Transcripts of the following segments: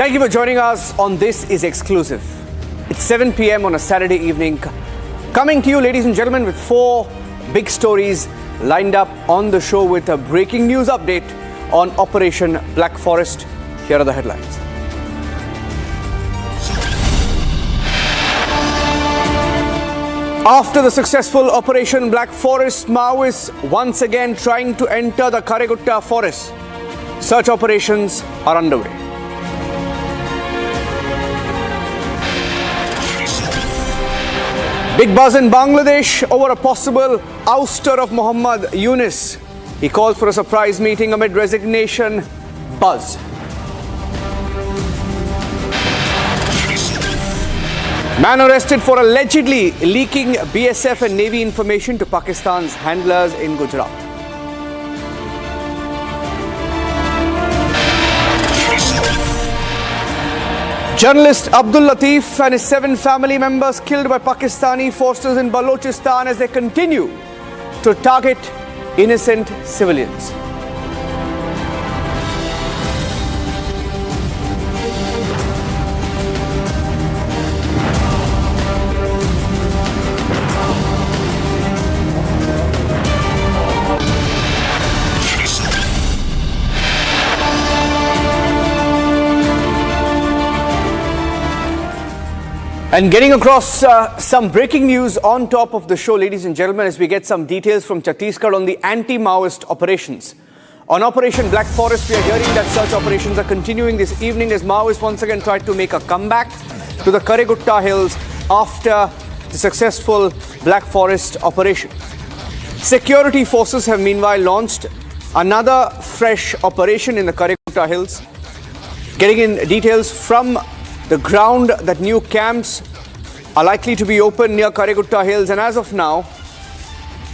Thank you for joining us on This Is Exclusive. It's 7 p.m. on a Saturday evening. Coming to you, ladies and gentlemen, with 4 big stories lined up on the show with a breaking news update on Operation Black Forest. Here are the headlines. After the successful Operation Black Forest, Maoists once again trying to enter the Karegutta forest. Search operations are underway. Big buzz in Bangladesh over a possible ouster of Muhammad Yunus. He calls for a surprise meeting amid resignation buzz. Man arrested for allegedly leaking BSF and Navy information to Pakistan's handlers in Gujarat. Journalist Abdul Latif and his 7 family members killed by Pakistani forces in Balochistan as they continue to target innocent civilians. And getting across some breaking news on top of the show, ladies and gentlemen, as we get some details from Chhattisgarh on the anti-Maoist operations. On Operation Black Forest, we are hearing that search operations are continuing this evening as Maoists once again tried to make a comeback to the Karegutta hills after the successful Black Forest operation. Security forces have meanwhile launched another fresh operation in the Karegutta hills. Getting in details from the ground that new camps are likely to be opened near Karegutta Hills, and as of now,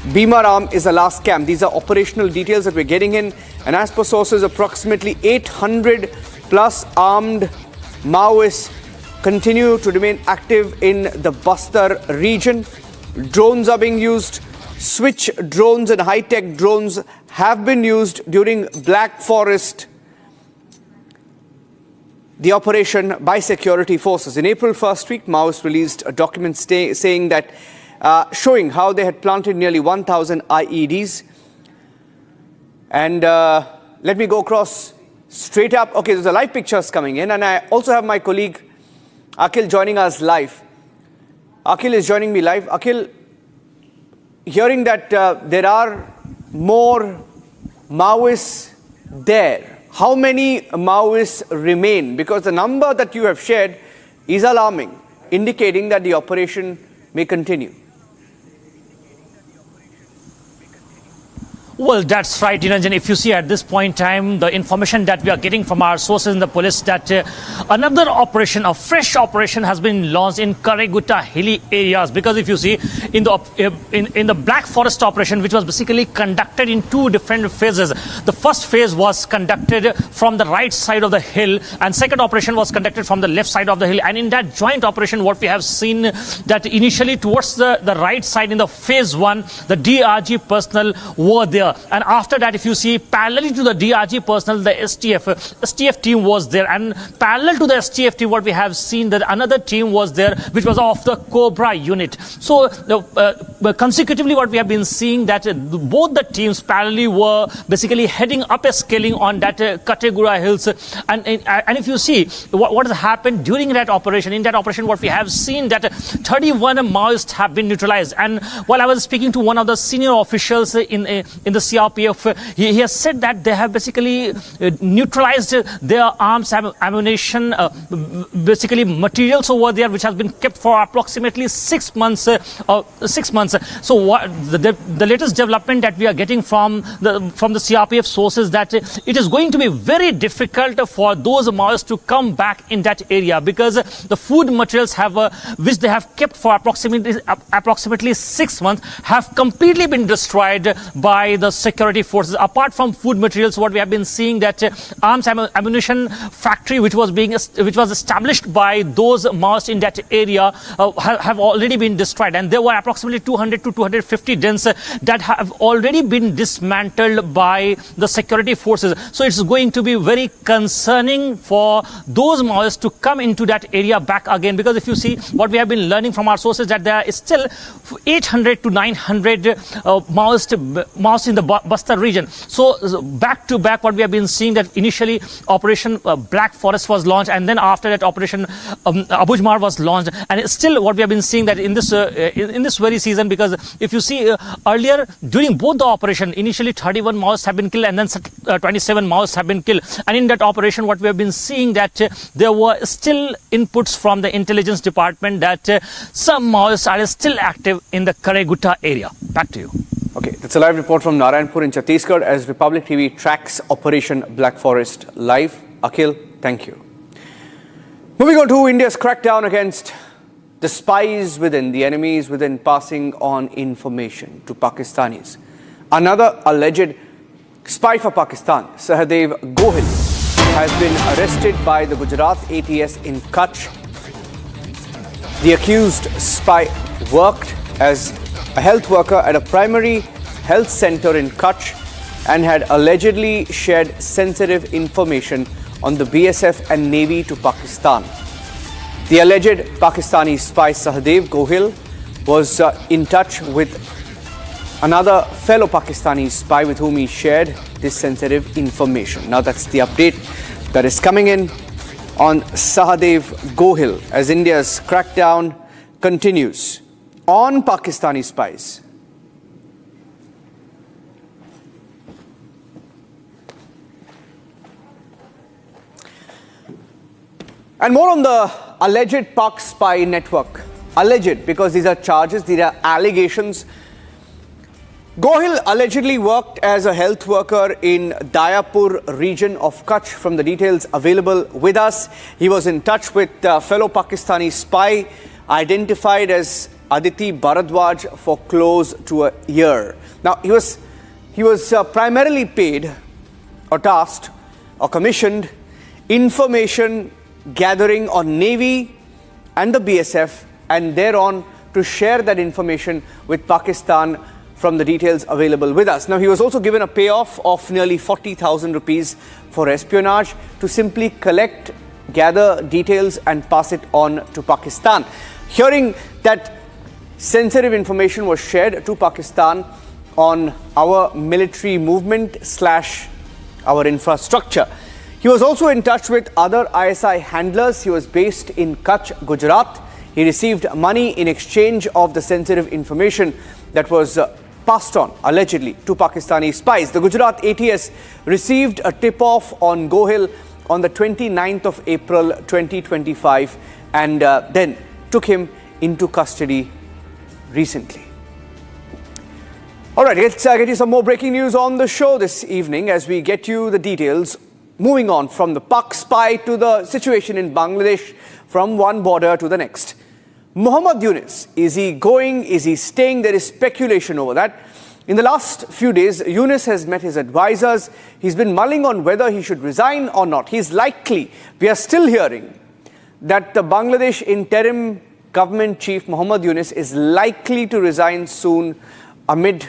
Bhimaram is the last camp. These are operational details that we're getting in, and as per sources, approximately 800 plus armed Maoists continue to remain active in the Bastar region. Drones are being used. Switch drones and high-tech drones have been used during Black Forest, the operation by security forces. In April 1st week, Maoists released a document saying that, showing how they had planted nearly 1,000 IEDs. And let me go across straight up. Okay, there's a live pictures coming in, and I also have my colleague Akhil joining us live. Akhil is joining me live. Akhil, hearing that there are more Maoists there, how many Maoists remain? Because the number that you have shared is alarming, indicating that the operation may continue. Well, that's right, Niranjan. If you see at this point in time, the information that we are getting from our sources in the police that another operation, a fresh operation has been launched in Karegutta hilly areas. Because if you see in the Black Forest operation, which was basically conducted in 2 different phases. The first phase was conducted from the right side of the hill, and second operation was conducted from the left side of the hill. And in that joint operation, what we have seen that initially towards the right side in the phase 1, the DRG personnel were there. And after that, if you see, parallel to the DRG personnel, the STF team was there. And parallel to the STF team, what we have seen that another team was there, which was of the Cobra unit. So consecutively, what we have been seeing that both the teams parallelly were basically heading up a scaling on that Karegutta hills. And if you see what has happened during that operation, in that operation, what we have seen that 31 Maoists have been neutralized. And while I was speaking to one of the senior officials in the CRPF, he has said that they have basically neutralized their arms, ammunition, basically materials over there, which has been kept for approximately 6 months. So what the latest development that we are getting from the CRPF sources that it is going to be very difficult for those Maoists to come back in that area, because the food materials which they have kept for approximately 6 months have completely been destroyed by the security forces. Apart from food materials, what we have been seeing that arms ammunition factory which was established by those Maoists in that area have already been destroyed, and there were approximately 200 to 250 dens that have already been dismantled by the security forces. So it's going to be very concerning for those Maoists to come into that area back again, because if you see what we have been learning from our sources, that there is still 800 to 900 Maoists in the Bastar region. So back to back, what we have been seeing, that initially Operation Black Forest was launched, and then after that Operation Abujmar was launched, and it's still what we have been seeing that in this very season, because if you see earlier during both the operation, initially 31 Maoists have been killed and then 27 Maoists have been killed, and in that operation what we have been seeing that there were still inputs from the intelligence department that some Maoists are still active in the Karegutta area. Back to you. Okay, that's a live report from Narayanpur in Chhattisgarh as Republic TV tracks Operation Black Forest live. Akhil, thank you. Moving on to India's crackdown against the spies within, the enemies within, passing on information to Pakistanis. Another alleged spy for Pakistan, Sahadev Gohil, has been arrested by the Gujarat ATS in Kutch. The accused spy worked as a health worker at a primary health center in Kutch and had allegedly shared sensitive information on the BSF and Navy to Pakistan. The alleged Pakistani spy Sahadev Gohil was in touch with another fellow Pakistani spy with whom he shared this sensitive information. Now that's the update that is coming in on Sahadev Gohil as India's crackdown continues on Pakistani spies. And more on the alleged Pak spy network. Alleged because these are charges, these are allegations. Gohil allegedly worked as a health worker in Dayapur region of Kutch. From the details available with us, he was in touch with a fellow Pakistani spy identified as Aditi Bharadwaj for close to a year. Now, he was primarily paid or tasked or commissioned information gathering on Navy and the BSF, and thereon to share that information with Pakistan from the details available with us. Now, he was also given a payoff of nearly 40,000 rupees for espionage to simply collect, gather details and pass it on to Pakistan. Hearing that sensitive information was shared to Pakistan on our military movement / our infrastructure. He was also in touch with other ISI handlers. He was based in Kutch, Gujarat. He received money in exchange of the sensitive information that was passed on, allegedly, to Pakistani spies. The Gujarat ATS received a tip-off on Gohil on the 29th of April 2025 and then took him into custody recently. All right, let's get you some more breaking news on the show this evening as we get you the details. Moving on from the Pak spy to the situation in Bangladesh, from one border to the next. Muhammad Yunus, is he going? Is he staying? There is speculation over that. In the last few days, Yunus has met his advisors. He's been mulling on whether he should resign or not. He's likely, we are still hearing, that the Bangladesh interim government chief, Muhammad Yunus, is likely to resign soon amid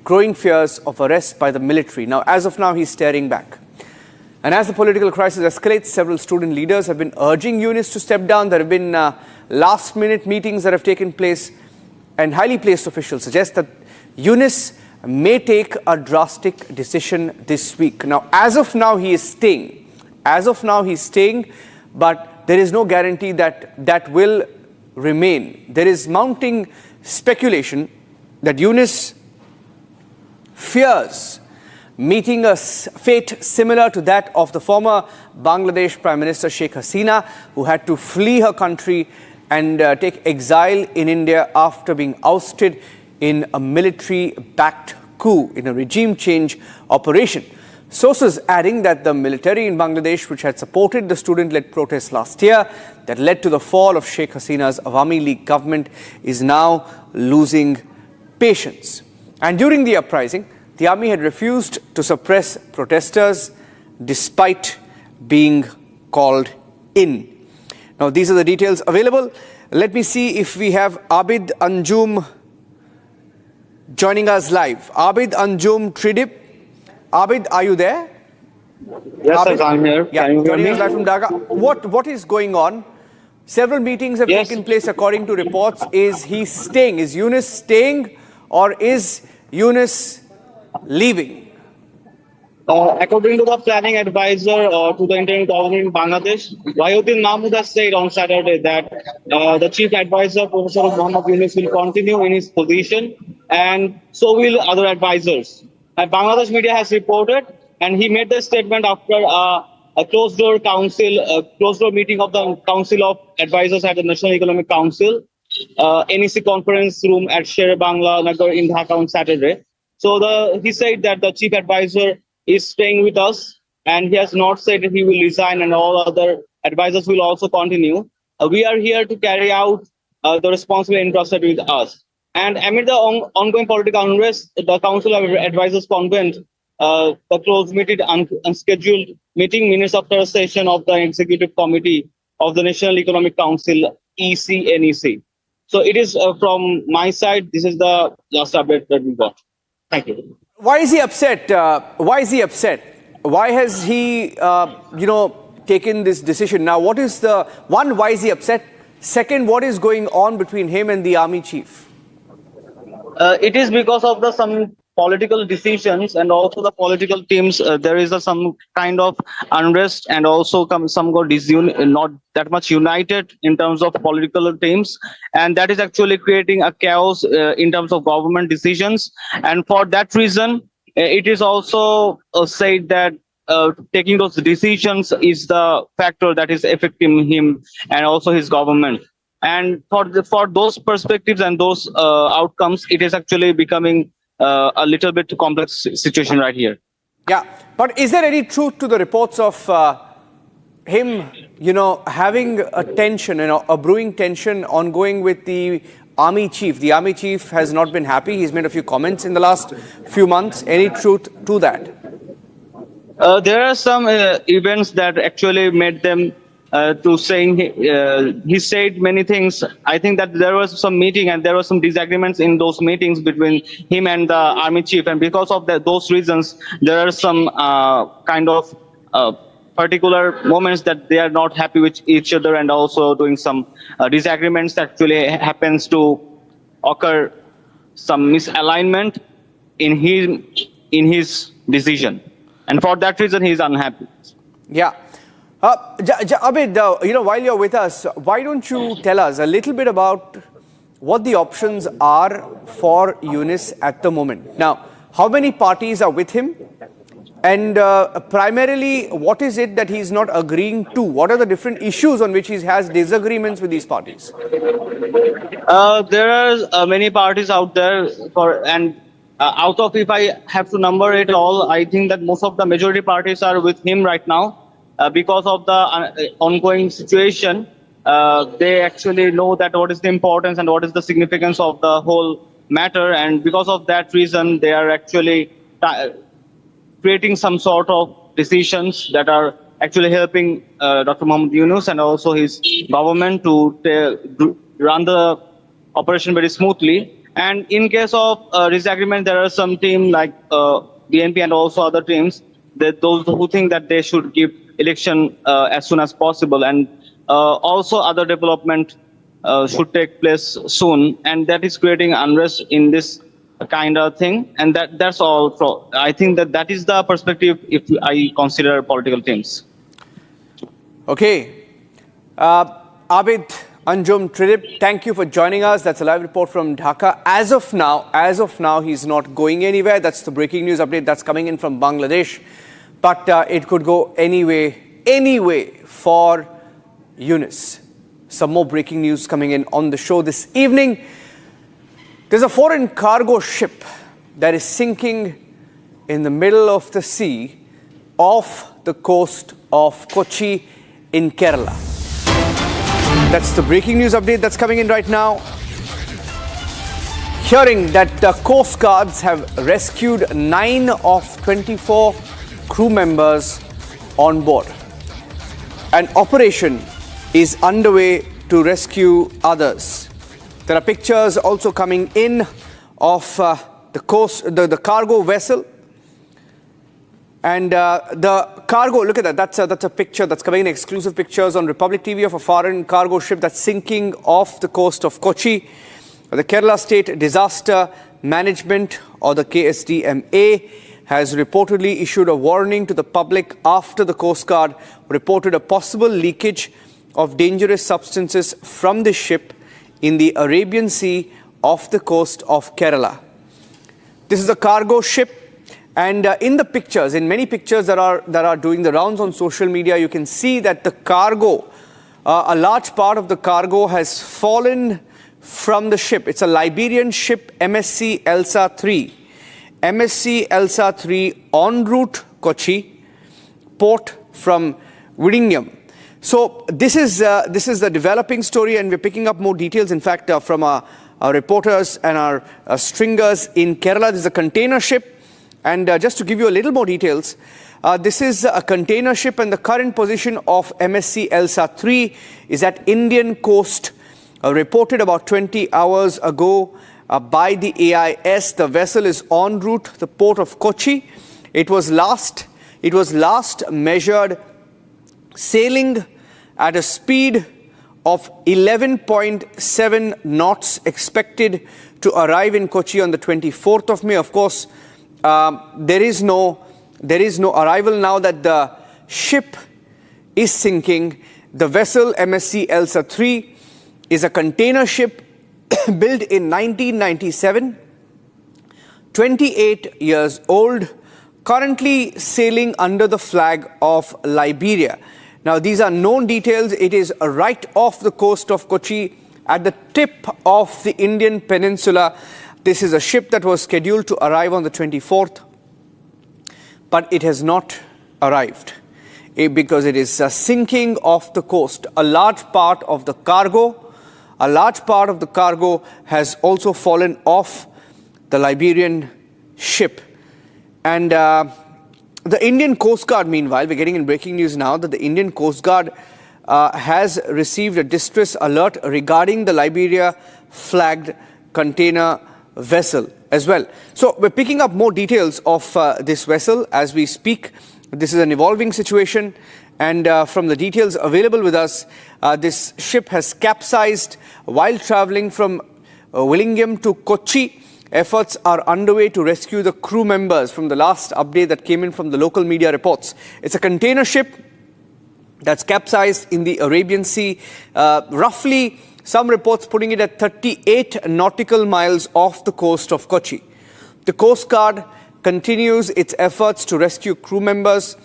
growing fears of arrest by the military. Now, as of now, he's staring back. And as the political crisis escalates, several student leaders have been urging Yunus to step down. There have been last-minute meetings that have taken place, and highly placed officials suggest that Yunus may take a drastic decision this week. Now, as of now, he is staying. But there is no guarantee that that will remain. There is mounting speculation that Yunus fears meeting a fate similar to that of the former Bangladesh Prime Minister Sheikh Hasina, who had to flee her country and take exile in India after being ousted in a military-backed coup in a regime change operation. Sources adding that the military in Bangladesh, which had supported the student-led protests last year that led to the fall of Sheikh Hasina's Awami League government, is now losing patience. And during the uprising, the army had refused to suppress protesters despite being called in. Now, these are the details available. Let me see if we have Abid Anjum joining us live. Abid Anjum Tridip. Abid, are you there? Yes, Abid? sir, I'm here. Yeah, Can you hear joining me? us live from Dhaka. What is going on? Several meetings have Yes. taken place according to reports. Is he staying? Is Yunus staying or is Yunus leaving? According to the planning advisor to the interim government in Bangladesh, Wahyuddin Mahmood has said on Saturday that the chief advisor, Professor Muhammad Yunus, will continue in his position, and so will other advisors. Bangladesh media has reported, and he made the statement after a closed-door closed-door meeting of the Council of Advisors at the National Economic Council, NEC conference room at Sher Bangla Nagar in Dhaka on Saturday. So he said that the chief advisor is staying with us, and he has not said that he will resign, and all other advisors will also continue. We are here to carry out the responsibility entrusted with us. And amid the ongoing political unrest, the Council of Advisors convened the closed meeting, unscheduled meeting minutes after a session of the Executive Committee of the National Economic Council, ECNEC. So it is from my side, this is the last update that we got. Thank you. Why is he upset? Why is he upset? Why has he, taken this decision? Now, what is the one? Why is he upset? Second, what is going on between him and the army chief? It is because of some political decisions and also the political teams. There is some kind of unrest, and also some got not that much united in terms of political teams, and that is actually creating a chaos in terms of government decisions. And for that reason, it is also said that taking those decisions is the factor that is affecting him and also his government. And for those perspectives and those outcomes, it is actually becoming a little bit complex situation right here. Yeah, but is there any truth to the reports of him, having a tension, a brewing tension ongoing with the army chief? The army chief has not been happy. He's made a few comments in the last few months. Any truth to that? There are some events that actually made them to saying he said many things. I think that there was some meeting and there were some disagreements in those meetings between him and the army chief, and because of those reasons, there are some kind of particular moments that they are not happy with each other, and also doing some disagreements that actually happens to occur, some misalignment in his decision, and for that reason he is unhappy. Yeah. Abid, while you're with us, why don't you tell us a little bit about what the options are for Yunus at the moment? Now, how many parties are with him? And primarily, what is it that he's not agreeing to? What are the different issues on which he has disagreements with these parties? There are many parties out there, out of, if I have to number it all, I think that most of the majority parties are with him right now. Because of the ongoing situation, they actually know that what is the importance and what is the significance of the whole matter, and because of that reason, they are actually creating some sort of decisions that are actually helping Dr. Muhammad Yunus and also his government to run the operation very smoothly. And in case of disagreement, there are some teams like BNP and also other teams, those who think that they should give election as soon as possible, and also other development should take place soon, and that is creating unrest in this kind of thing. And that's all. I think that is the perspective if I consider political teams. Okay. Abid Anjum Tridip, thank you for joining us. That's a live report from Dhaka. As of now, he's not going anywhere. That's the breaking news update that's coming in from Bangladesh. But it could go anyway for Yunus. Some more breaking news coming in on the show this evening. There's a foreign cargo ship that is sinking in the middle of the sea off the coast of Kochi in Kerala. That's the breaking news update that's coming in right now. Hearing that the Coast Guards have rescued 9 of 24 crew members on board. An operation is underway to rescue others. There are pictures also coming in of the cargo vessel. And the cargo, look at that, that's a picture that's coming in, exclusive pictures on Republic TV of a foreign cargo ship that's sinking off the coast of Kochi. The Kerala State Disaster Management, or the KSDMA, has reportedly issued a warning to the public after the Coast Guard reported a possible leakage of dangerous substances from the ship in the Arabian Sea off the coast of Kerala. This is a cargo ship. And in the pictures, in many pictures that are doing the rounds on social media, you can see that the cargo, a large part of the cargo has fallen from the ship. It's a Liberian ship, MSC Elsa 3. MSC Elsa 3 en route Kochi, port from Whittingham. So this is the developing story, and we're picking up more details, in fact, from our reporters and our stringers in Kerala. This is a container ship. And just to give you a little more details, this is a container ship, and the current position of MSC Elsa 3 is at Indian coast, reported about 20 hours ago by the AIS. The vessel is en route to the port of Kochi. It was last measured sailing at a speed of 11.7 knots, expected to arrive in Kochi on the 24th of May. Of course, there is no arrival now that the ship is sinking. The vessel MSC Elsa 3 is a container ship built in 1997, 28 years old, currently sailing under the flag of Liberia. Now, these are known details. It is right off the coast of Kochi, at the tip of the Indian peninsula. This is a ship that was scheduled to arrive on the 24th, but it has not arrived because it is sinking off the coast. A large part of the cargo has also fallen off the Liberian ship. And the Indian Coast Guard, meanwhile, we're getting in breaking news now that the Indian Coast Guard has received a distress alert regarding the Liberia flagged container vessel as well. So we're picking up more details of this vessel as we speak. This is an evolving situation, and from the details available with us, this ship has capsized while traveling from Whittingham to Kochi. Efforts are underway to rescue the crew members from the last update that came in from the local media reports. It's a container ship that's capsized in the Arabian Sea, roughly some reports putting it at 38 nautical miles off the coast of Kochi. The Coast Guard continues its efforts to rescue crew members.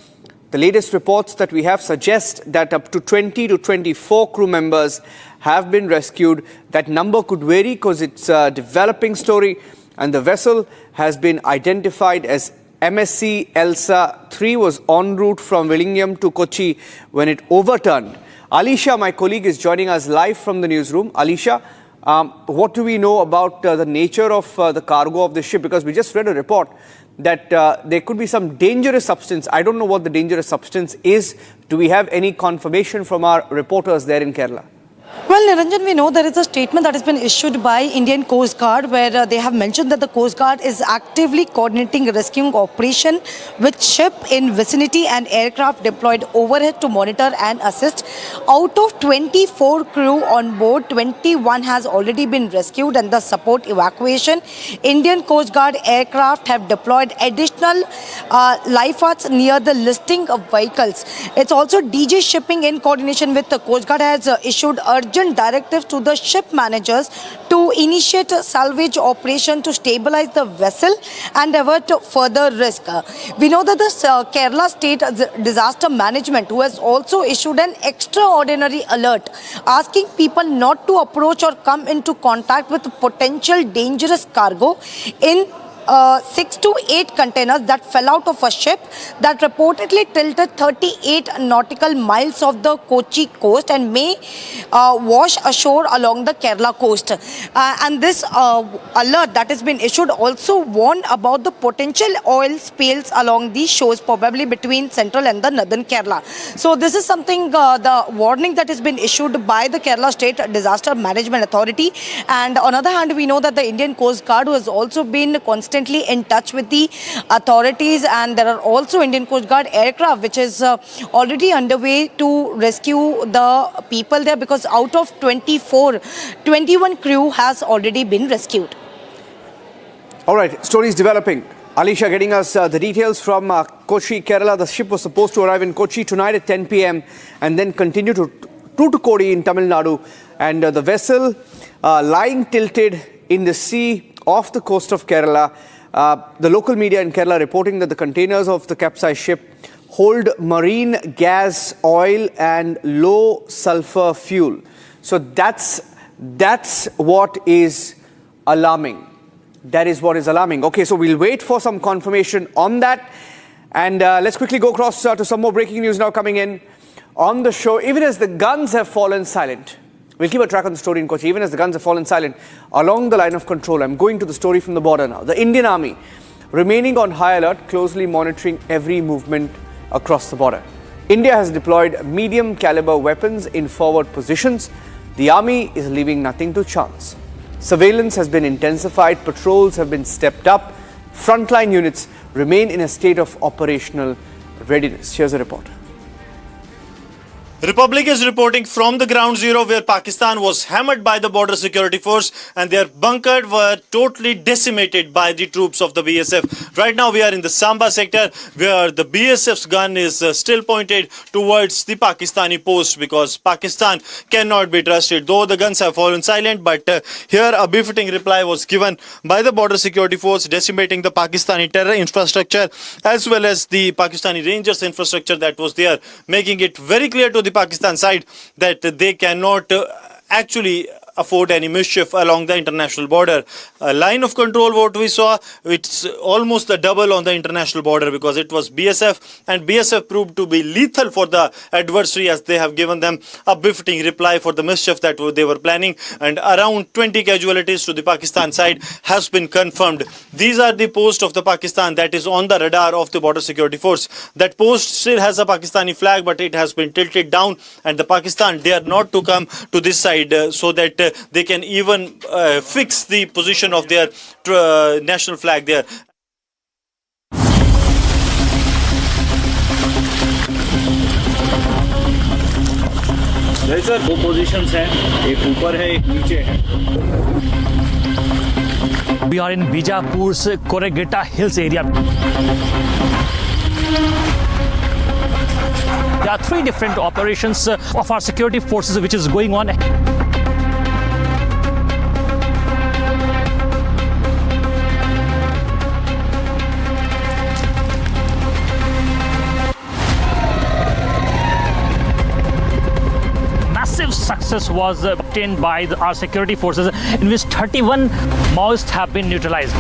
The latest reports that we have suggest that up to 20 to 24 crew members have been rescued. That number could vary because it's a developing story, and the vessel has been identified as MSC Elsa 3 was en route from Whittingham to Kochi when it overturned. Alisha, my colleague, is joining us live from the newsroom. Alisha, what do we know about the nature of the cargo of the ship? Because we just read a report that there could be some dangerous substance. I don't know what the dangerous substance is. Do we have any confirmation from our reporters there in Kerala? Well, Niranjan, we know there is a statement that has been issued by Indian Coast Guard where they have mentioned that the Coast Guard is actively coordinating a rescuing operation with ship in vicinity and aircraft deployed overhead to monitor and assist. Out of 24 crew on board, 21 has already been rescued and the support evacuation. Indian Coast Guard aircraft have deployed additional lifeguards near the listing of vehicles. It's also DG Shipping in coordination with the Coast Guard has issued urgent directives to the ship managers to initiate a salvage operation to stabilize the vessel and avert further risk. We know that the Kerala State Disaster Management, who has also issued an extraordinary alert asking people not to approach or come into contact with potential dangerous cargo in 6 to 8 containers that fell out of a ship that reportedly tilted 38 nautical miles off the Kochi coast and may wash ashore along the Kerala coast. And this alert that has been issued also warned about the potential oil spills along these shores, probably between central and the northern Kerala. So this is something, the warning that has been issued by the Kerala State Disaster Management Authority. And on the other hand, we know that the Indian Coast Guard, who has also been constantly constantly in touch with the authorities, and there are also Indian Coast Guard aircraft which is already underway to rescue the people there, because out of 24, 21 crew has already been rescued. All right, stories developing. Alisha getting us the details from Kochi, Kerala. The ship was supposed to arrive in Kochi tonight at 10 p.m. and then continue to Tootukkudi in Tamil Nadu. And the vessel lying tilted in the sea off the coast of Kerala. The local media in Kerala reporting that the containers of the capsized ship hold marine gas, oil and low sulfur fuel. So that's what is alarming. That is what is alarming. Okay, so we'll wait for some confirmation on that. And let's quickly go across to some more breaking news now coming in on the show. Even as the guns have fallen silent, we'll keep a track on the story in Kochi. Even as the guns have fallen silent along the line of control, I'm going to the story from the border now. The Indian Army remaining on high alert, closely monitoring every movement across the border. India has deployed medium caliber weapons in forward positions. The army is leaving nothing to chance. Surveillance has been intensified, patrols have been stepped up, frontline units remain in a state of operational readiness. Here's a report. Republic is reporting from the ground zero where Pakistan was hammered by the border security force and their bunkers were totally decimated by the troops of the BSF. Right now we are in the Samba sector where the BSF's gun is still pointed towards the Pakistani post because Pakistan cannot be trusted. Though the guns have fallen silent, but here a befitting reply was given by the border security force decimating the Pakistani terror infrastructure as well as the Pakistani Rangers infrastructure that was there, making it very clear to the Pakistan side that they cannot actually afford any mischief along the international border. A line of control, what we saw, it's almost the double on the international border because it was BSF and BSF proved to be lethal for the adversary as they have given them a befitting reply for the mischief that they were planning, and around 20 casualties to the Pakistan side has been confirmed. These are the post of the Pakistan that is on the radar of the border security force. That post still has a Pakistani flag but it has been tilted down and the Pakistan dare not to come to this side so that they can even fix the position of their national flag there. Sir दो positions हैं, एक ऊपर है एक नीचे है. We are in Bijapur's Korregeta Hills area. There are three different operations of our security forces which is going on. Success was obtained by our security forces in which 31 Maoists have been neutralized.